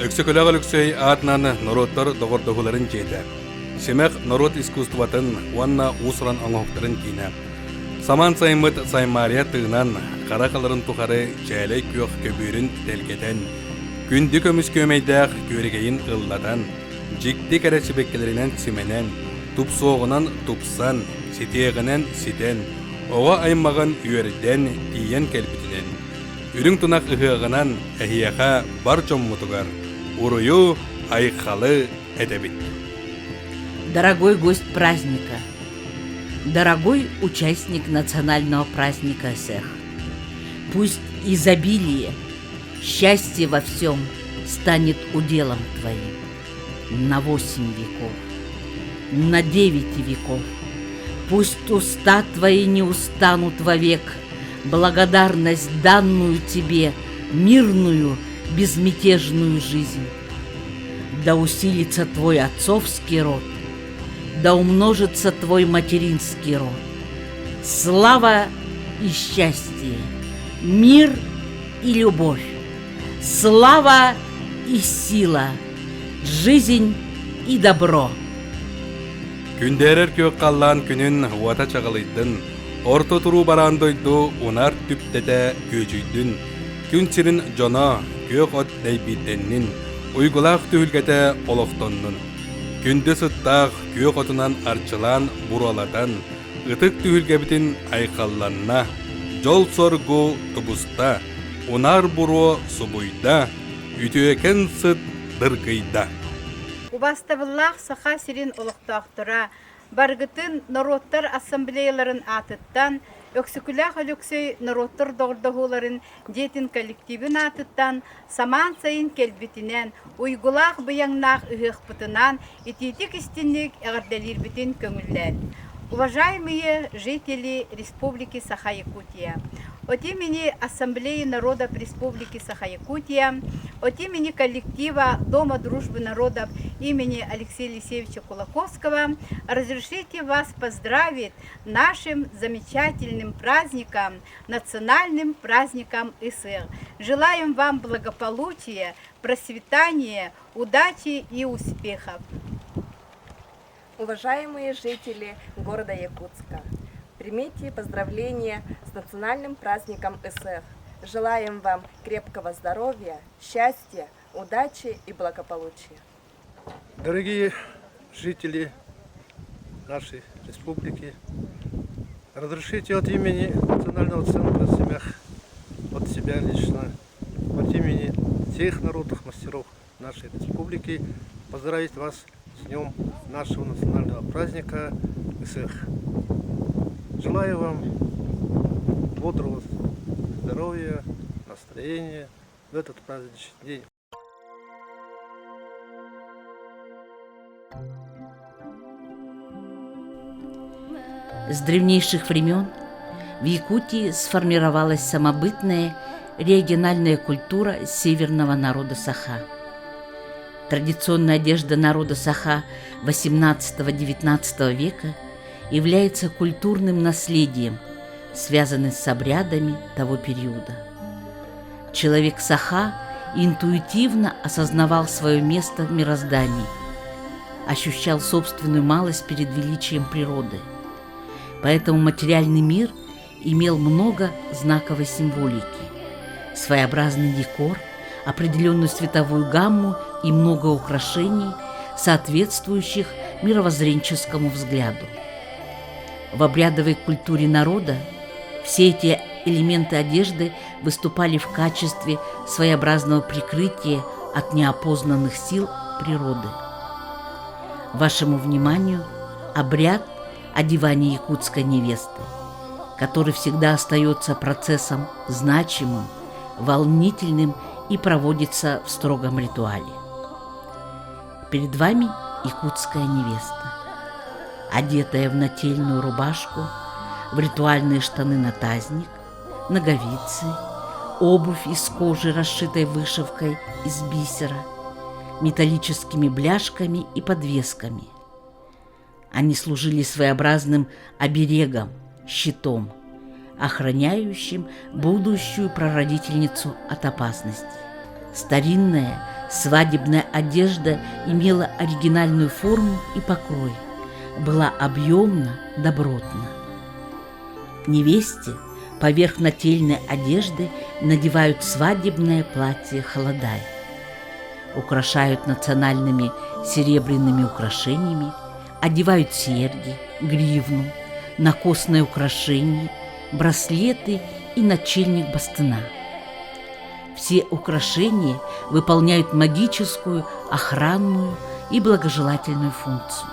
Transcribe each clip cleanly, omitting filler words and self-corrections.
Өксөкөлөг-өксөй аатнан нороттор доғордоғыларын жейді. Семек норот искусстватын уанна усран оңоқтырын кейні. Саман сайымыт саймария тыгынан қарақаларын тұқары чәлей күйоқ көбірін телгеден, күнді көміс көмейдәқ көрігейін ылладан, жикті кәрәчібеккелерінен сименен, тупсоғынан тупсан, ситеғінен ситен, оға аймаған үйерден тиен кәлбітінен. Үрің тұнақ ұғығынан әхияға бар чоммутугар, урую айқалы әдебит. Дорогой гость праздника, дорогой участник национального праздника СЭХ, пусть изобилие, счастье во всем станет уделом твоим на 8 веков, на 9 веков. Пусть уста твои не устанут вовек благодарность данную тебе, мирную, безмятежную жизнь. Да усилится твой отцовский род, да умножится твой материнский род. Слава и счастье, мир и любовь, слава и сила, жизнь и добро. Күндерер көк қаллан күнін уата чағылайдын, орто тұру барандойду унар түптете көжүйдін, күн сирин жона көк от дейбиденнин, уйгулақ түйілгете олықтоннын. Күнді сыттақ көк отынан арчылан бураладан, ытык түйілгебітін айқалланна, жол соргу тубуста, унар буру субуйда, үтіөкен сыт дыргыйда. Убастабыллах саха сирин олықтақтыра, баргытын народтар ассамблеяларын атыттан, өксікілях өліксөй народтар доғырдығуларын детин коллективін атыттан, саман сайын келбетінен, уйгулах бұяңнақ ұғықпытынан, итетик истинник әғірдәлер бітін көңілләр. Уважаемые жители Республики Саха-Якутия, от имени Ассамблеи народов Республики Саха-Якутия, от имени коллектива Дома дружбы народов имени Алексея Алексеевича Кулаковского разрешите вас поздравить нашим замечательным праздником, национальным праздником СЭХ. Желаем вам благополучия, процветания, удачи и успехов. Уважаемые жители города Якутска, примите поздравления с национальным праздником СЭХ. Желаем вам крепкого здоровья, счастья, удачи и благополучия. Дорогие жители нашей республики, разрешите от имени Национального центра СЭХ, от себя лично, от имени всех народных мастеров нашей республики поздравить вас с днем нашего национального праздника СЭХ. Желаю вам бодрого здоровья, настроения в этот праздничный день. С древнейших времен в Якутии сформировалась самобытная региональная культура северного народа Саха. Традиционная одежда народа Саха XVIII-XIX века является культурным наследием, связанным с обрядами того периода. Человек Саха интуитивно осознавал свое место в мироздании, ощущал собственную малость перед величием природы. Поэтому материальный мир имел много знаковой символики, своеобразный декор, определенную световую гамму и много украшений, соответствующих мировоззренческому взгляду. В обрядовой культуре народа все эти элементы одежды выступали в качестве своеобразного прикрытия от неопознанных сил природы. Вашему вниманию обряд одевания якутской невесты, который всегда остается процессом значимым, волнительным и проводится в строгом ритуале. Перед вами якутская невеста, одетая в нательную рубашку, в ритуальные штаны-натазник, ноговицы, обувь из кожи, расшитой вышивкой из бисера, металлическими бляшками и подвесками. Они служили своеобразным оберегом, щитом, охраняющим будущую прародительницу от опасности. Старинная свадебная одежда имела оригинальную форму и покрой, была объемна, добротна. Невесте поверх нательной одежды надевают свадебное платье халадай, украшают национальными серебряными украшениями, одевают серьги, гривну, накосные украшения, браслеты и начельник бастына. Все украшения выполняют магическую, охранную и благожелательную функцию.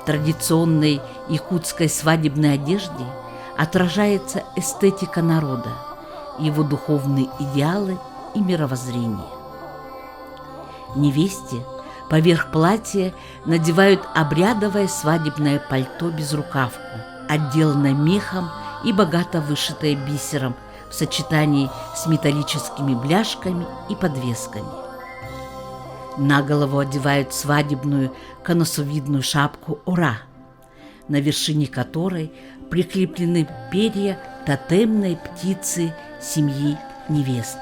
традиционной якутской свадебной одежде отражается эстетика народа, его духовные идеалы и мировоззрение. Невесте поверх платья надевают обрядовое свадебное пальто-безрукавку, отделанное мехом и богато вышитое бисером в сочетании с металлическими бляшками и подвесками. На голову одевают свадебную конусовидную шапку «Ура», на вершине которой прикреплены перья тотемной птицы семьи невесты.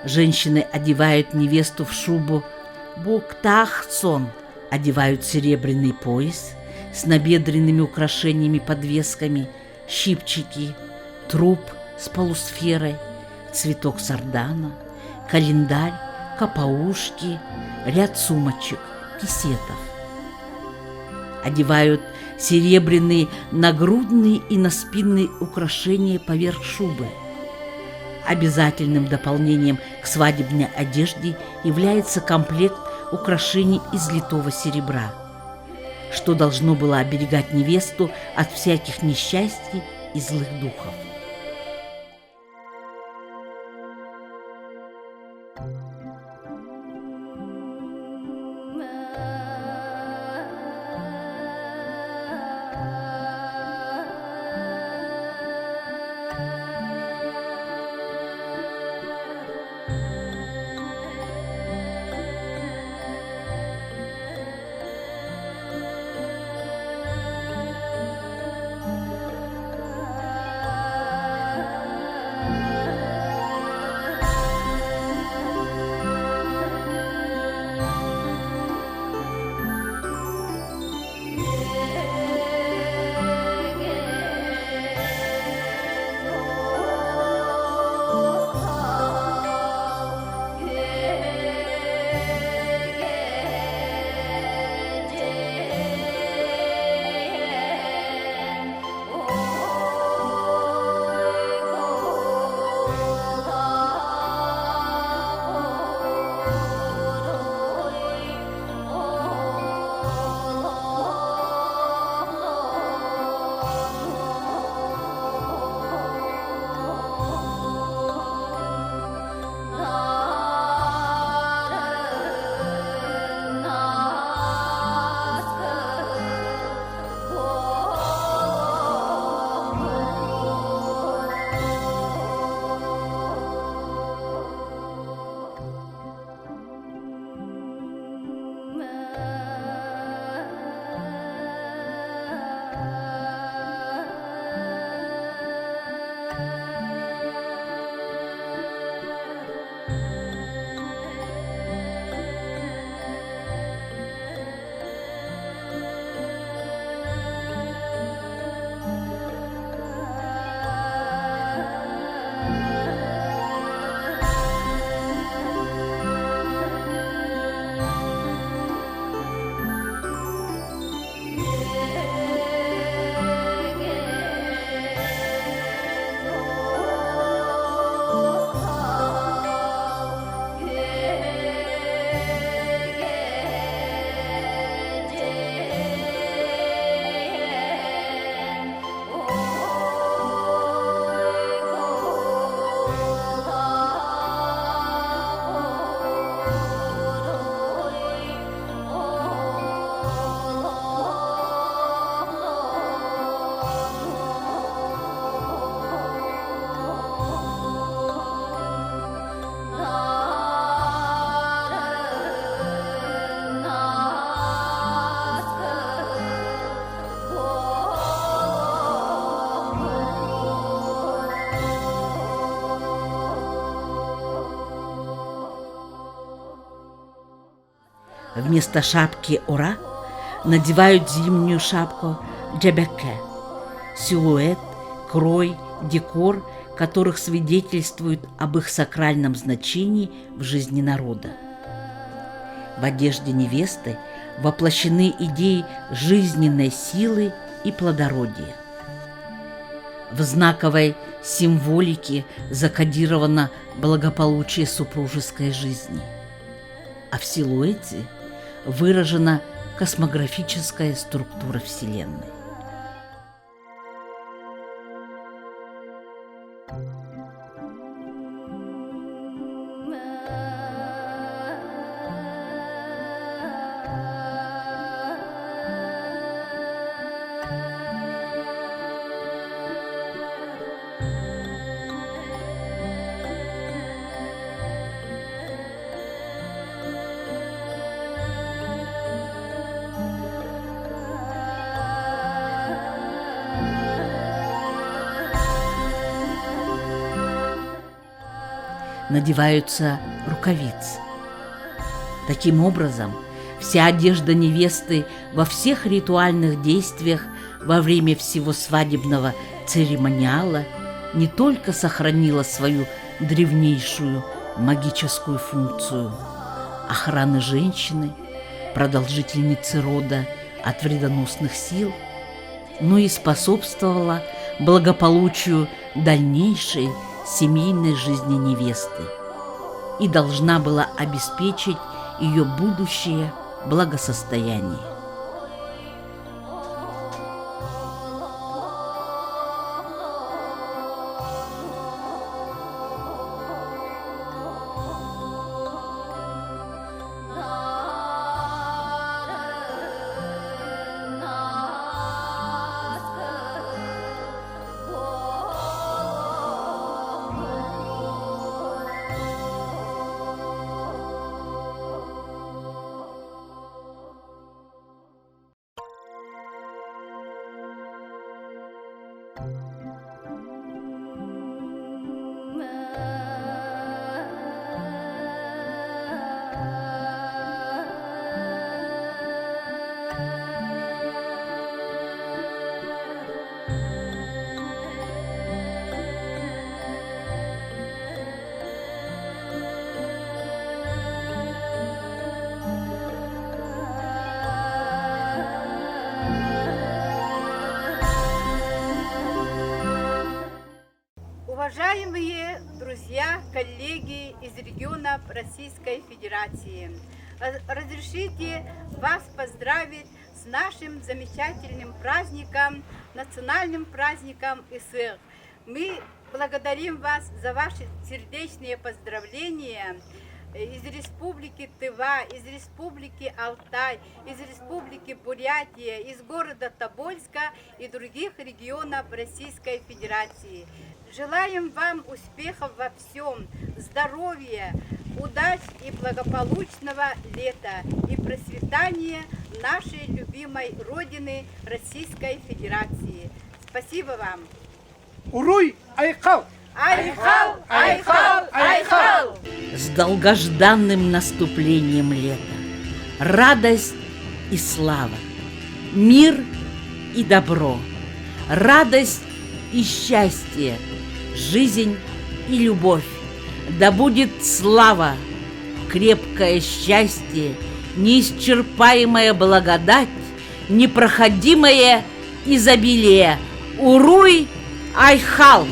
Женщины одевают невесту в шубу буктахсон, одевают серебряный пояс с набедренными украшениями-подвесками, щипчики, труп с полусферой, цветок сардана, календарь, капаушки, ряд сумочек, кисетов. Одевают серебряные нагрудные и наспинные украшения поверх шубы. Обязательным дополнением к свадебной одежде является комплект украшений из литого серебра, что должно было оберегать невесту от всяких несчастий и злых духов. Вместо шапки «Ура» надевают зимнюю шапку «Джебеке». Силуэт, крой, декор которых свидетельствуют об их сакральном значении в жизни народа. В одежде невесты воплощены идеи жизненной силы и плодородия. В знаковой символике закодировано благополучие супружеской жизни, а в силуэте выражена космографическая структура Вселенной. Надеваются рукавицы. Таким образом, вся одежда невесты во всех ритуальных действиях во время всего свадебного церемониала не только сохранила свою древнейшую магическую функцию охраны женщины, продолжительницы рода от вредоносных сил, но и способствовала благополучию дальнейшей семейной жизни невесты и должна была обеспечить ее будущее благосостояние. Уважаемые друзья, коллеги из регионов Российской Федерации, разрешите вас поздравить с нашим замечательным праздником, национальным праздником ИСЭХ. Мы благодарим вас за ваши сердечные поздравления из Республики Тыва, из Республики Алтай, из Республики Бурятия, из города Тобольска и других регионов Российской Федерации. Желаем вам успехов во всем, здоровья, удач и благополучного лета и процветания нашей любимой Родины Российской Федерации. Спасибо вам! Уруй Айхал! Айхал! Айхал! Айхал! С долгожданным наступлением лета! Радость и слава! Мир и добро! Радость и счастье! Жизнь и любовь! Да будет слава, крепкое счастье, неисчерпаемая благодать, непроходимое изобилие! Уруй Айхал!